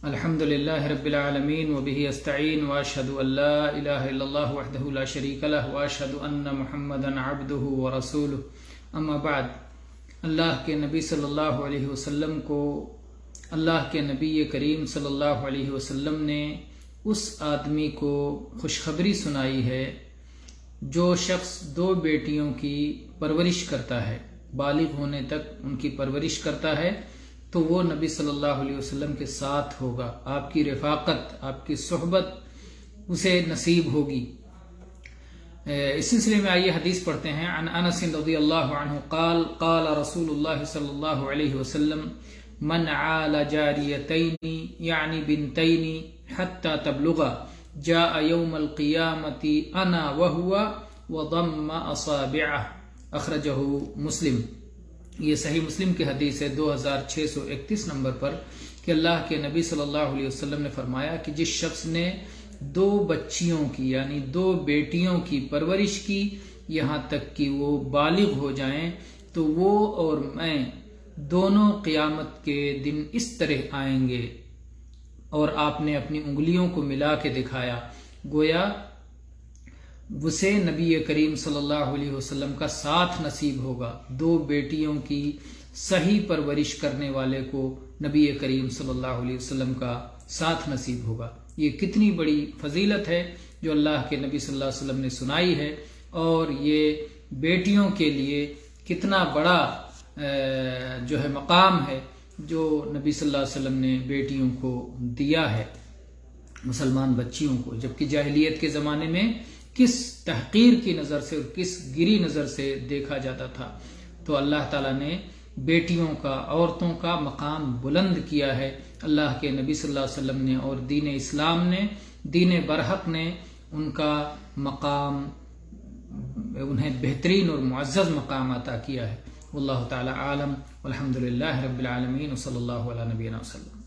الحمد لله رب العالمين وبه استعين واشهد ان لا اله الا الله وحده لا شريك له واشهد ان محمدا عبده ورسوله اما بعد۔ اللہ کے نبی صلی اللہ علیہ وسلم کو اللہ کے نبی کریم صلی اللہ علیہ وسلم نے اس آدمی کو خوشخبری سنائی ہے جو شخص 2 بیٹیوں کی پرورش کرتا ہے، بالغ ہونے تک ان کی پرورش کرتا ہے، تو وہ نبی صلی اللہ علیہ وسلم کے ساتھ ہوگا، آپ کی رفاقت، آپ کی صحبت اسے نصیب ہوگی۔ اس سلسلے میں آئیے حدیث پڑھتے ہیں۔ عن انس رضی اللہ عنہ قال قال رسول اللہ صلی اللہ علیہ وسلم من عال جاریتین یعنی بنتین حتی تبلغا جاء یوم القیامت انا وہو وضم اصابعہ، اخرجہ مسلم۔ یہ صحیح مسلم کی حدیث ہے 2631 نمبر پر کہ اللہ کے نبی صلی اللہ علیہ وسلم نے فرمایا کہ جس شخص نے 2 بچیوں کی یعنی 2 بیٹیوں کی پرورش کی یہاں تک کہ وہ بالغ ہو جائیں، تو وہ اور میں دونوں قیامت کے دن اس طرح آئیں گے۔ اور آپ نے اپنی انگلیوں کو ملا کے دکھایا، گویا اسے نبی کریم صلی اللہ علیہ وسلم کا ساتھ نصیب ہوگا۔ 2 بیٹیوں کی صحیح پرورش کرنے والے کو نبی کریم صلی اللہ علیہ وسلم کا ساتھ نصیب ہوگا۔ یہ کتنی بڑی فضیلت ہے جو اللہ کے نبی صلی اللہ علیہ وسلم نے سنائی ہے، اور یہ بیٹیوں کے لیے کتنا بڑا جو ہے مقام ہے جو نبی صلی اللہ علیہ وسلم نے بیٹیوں کو دیا ہے، مسلمان بچیوں کو، جبکہ جاہلیت کے زمانے میں کس تحقیر کی نظر سے اور کس گری نظر سے دیکھا جاتا تھا، تو اللہ تعالیٰ نے بیٹیوں کا، عورتوں کا مقام بلند کیا ہے۔ اللہ کے نبی صلی اللہ علیہ وسلم نے اور دین اسلام نے، دین برحق نے ان کا مقام، انہیں بہترین اور معزز مقام عطا کیا ہے۔ واللہ تعالی عالم، والحمد للہ رب العالمین، وصلی اللہ علی نبینا وسلم۔